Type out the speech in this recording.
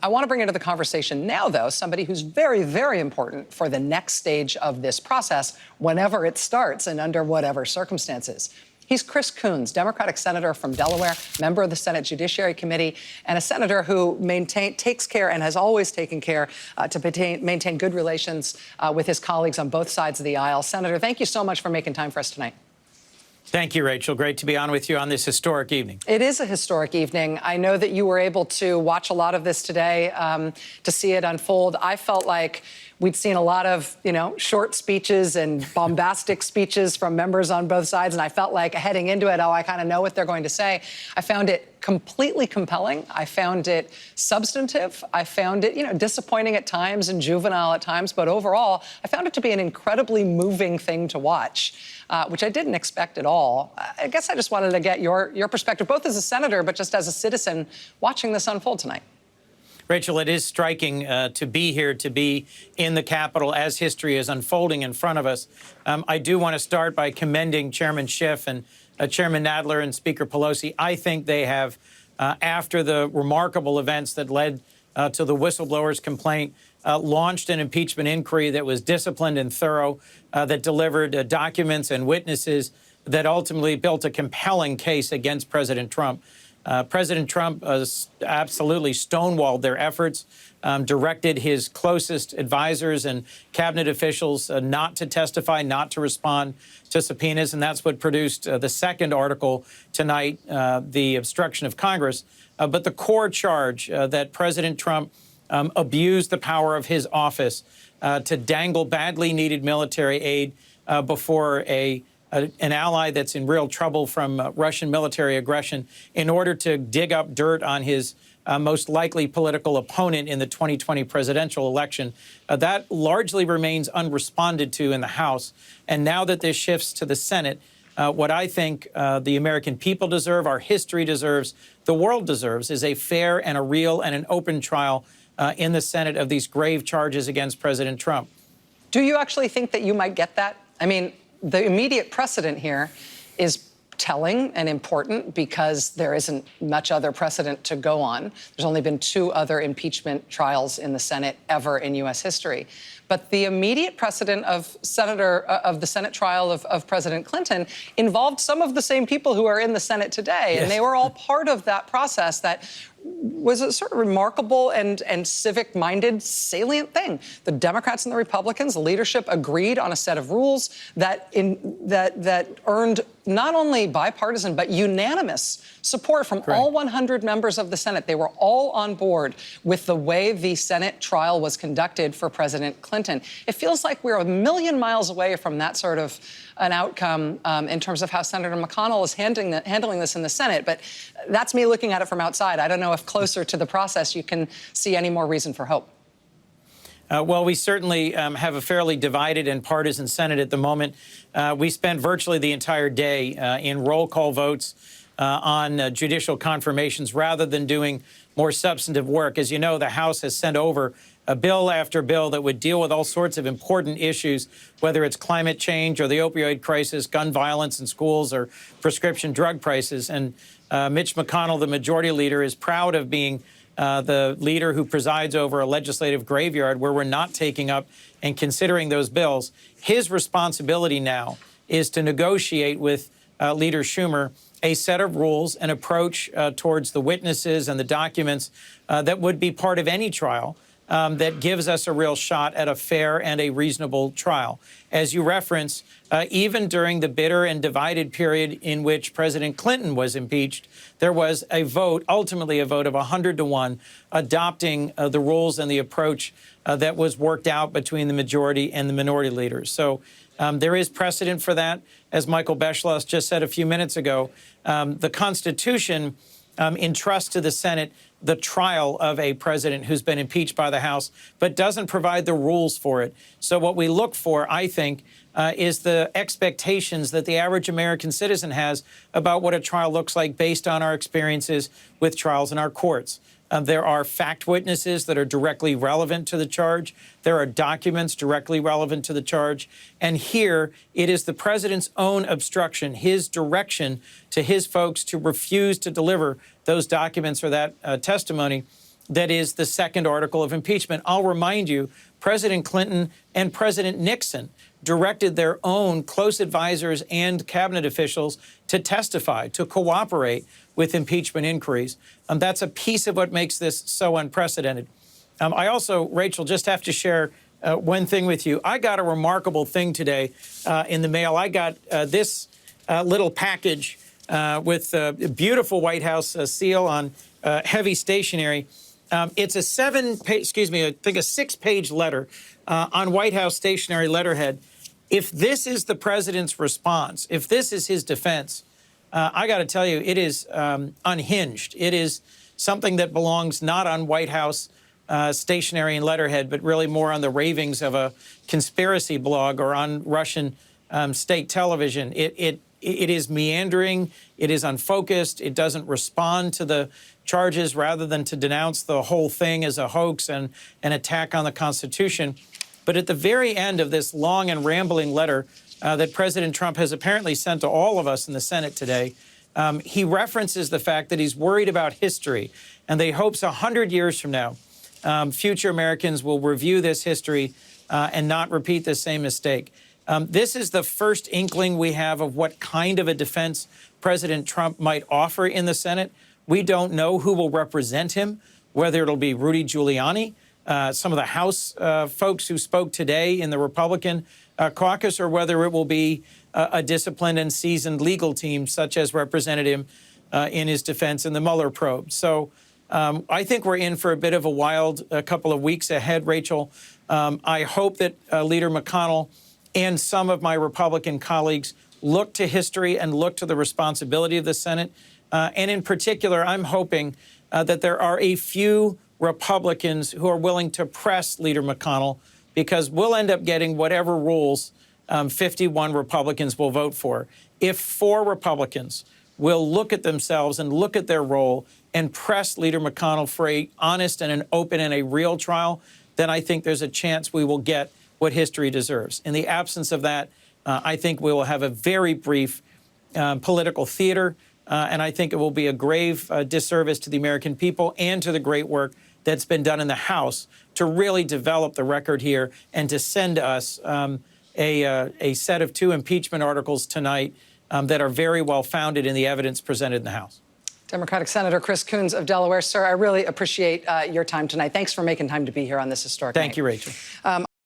I want to bring into the conversation now, though, somebody who's very, very important for the next stage of this process, whenever it starts and under whatever circumstances. He's Chris Coons, Democratic senator from Delaware, member of the Senate Judiciary Committee, and a senator who takes care and has always taken care to maintain good relations with his colleagues on both sides of the aisle. Senator, thank you so much for making time for us tonight. Thank you, Rachel. Great to be on with you on this historic evening. It is a historic evening. I know that you were able to watch a lot of this today to see it unfold. I felt like we'd seen a lot of, short speeches and bombastic speeches from members on both sides, and I felt like heading into it, I kind of know what they're going to say. I found it completely compelling. I found it substantive. I found it, disappointing at times and juvenile at times, but overall, I found it to be an incredibly moving thing to watch, which I didn't expect at all. I guess I just wanted to get your perspective, both as a senator, but just as a citizen watching this unfold tonight. Rachel, it is striking to be here, to be in the Capitol as history is unfolding in front of us. I do want to start by commending Chairman Schiff and Chairman Nadler and Speaker Pelosi. I think they have, after the remarkable events that led to the whistleblower's complaint, launched an impeachment inquiry that was disciplined and thorough, that delivered documents and witnesses that ultimately built a compelling case against President Trump. President Trump absolutely stonewalled their efforts, directed his closest advisors and cabinet officials not to testify, not to respond to subpoenas, and that's what produced the second article tonight, the obstruction of Congress. But the core charge that President Trump abused the power of his office to dangle badly needed military aid before an ally that's in real trouble from Russian military aggression in order to dig up dirt on his most likely political opponent in the 2020 presidential election. That largely remains unresponded to in the House. And now that this shifts to the Senate, what I think the American people deserve, our history deserves, the world deserves, is a fair and a real and an open trial in the Senate of these grave charges against President Trump. Do you actually think that you might get that? I mean, the immediate precedent here is telling and important because there isn't much other precedent to go on. There's only been 2 other impeachment trials in the Senate ever in U.S. history. But the immediate precedent of the Senate trial of President Clinton involved some of the same people who are in the Senate today. Yes. And they were all part of that process that was a sort of remarkable and civic-minded, salient thing. The Democrats and the Republicans, the leadership agreed on a set of rules that earned not only bipartisan but unanimous support from all 100 members of the Senate. They were all on board with the way the Senate trial was conducted for President Clinton. It feels like we're a million miles away from that sort of an outcome in terms of how Senator McConnell is handling this in the Senate. But that's me looking at it from outside. I don't know if closer to the process you can see any more reason for hope. Well, we certainly have a fairly divided and partisan Senate at the moment. We spent virtually the entire day in roll call votes on judicial confirmations rather than doing more substantive work. As you know, the House has sent over a bill after bill that would deal with all sorts of important issues, whether it's climate change or the opioid crisis, gun violence in schools, or prescription drug prices. And Mitch McConnell, the majority leader, is proud of being the leader who presides over a legislative graveyard where we're not taking up and considering those bills. His responsibility now is to negotiate with Leader Schumer a set of rules, an approach towards the witnesses and the documents that would be part of any trial that gives us a real shot at a fair and a reasonable trial. As you reference, even during the bitter and divided period in which President Clinton was impeached, there was a vote, ultimately a vote of 100-1, adopting the rules and the approach that was worked out between the majority and the minority leaders. So there is precedent for that. As Michael Beschloss just said a few minutes ago, the Constitution entrusts to the Senate the trial of a president who's been impeached by the House, but doesn't provide the rules for it. So what we look for, I think, is the expectations that the average American citizen has about what a trial looks like based on our experiences with trials in our courts. There are fact witnesses that are directly relevant to the charge. There are documents directly relevant to the charge. And here, it is the president's own obstruction, his direction to his folks to refuse to deliver those documents or that testimony that is the second article of impeachment. I'll remind you, President Clinton and President Nixon directed their own close advisors and cabinet officials to testify, to cooperate with impeachment inquiries. That's a piece of what makes this so unprecedented. I also, Rachel, just have to share one thing with you. I got a remarkable thing today in the mail. I got this little package with a beautiful White House seal on heavy stationery. It's a six-page letter on White House stationery letterhead. If this is the president's response, if this is his defense, I got to tell you, it is unhinged. It is something that belongs not on White House stationery and letterhead, but really more on the ravings of a conspiracy blog or on Russian state television. It is meandering. It is unfocused. It doesn't respond to the charges rather than to denounce the whole thing as a hoax and an attack on the Constitution. But at the very end of this long and rambling letter that President Trump has apparently sent to all of us in the Senate today, he references the fact that he's worried about history and that he hopes 100 years from now, future Americans will review this history and not repeat the same mistake. This is the first inkling we have of what kind of a defense President Trump might offer in the Senate. We don't know who will represent him, whether it'll be Rudy Giuliani, some of the House folks who spoke today in the Republican caucus, or whether it will be a disciplined and seasoned legal team, such as represented him in his defense in the Mueller probe. So I think we're in for a bit of a wild couple of weeks ahead, Rachel. I hope that Leader McConnell and some of my Republican colleagues look to history and look to the responsibility of the Senate. And in particular, I'm hoping that there are a few Republicans who are willing to press Leader McConnell, because we'll end up getting whatever rules 51 Republicans will vote for. If 4 Republicans will look at themselves and look at their role and press Leader McConnell for an honest and an open and a real trial, then I think there's a chance we will get what history deserves. In the absence of that, I think we will have a very brief political theater, and I think it will be a grave disservice to the American people and to the great work that's been done in the House to really develop the record here and to send us a set of 2 impeachment articles tonight that are very well founded in the evidence presented in the House. Democratic Senator Chris Coons of Delaware. Sir, I really appreciate your time tonight. Thanks for making time to be here on this historic night. Thank you, Rachel.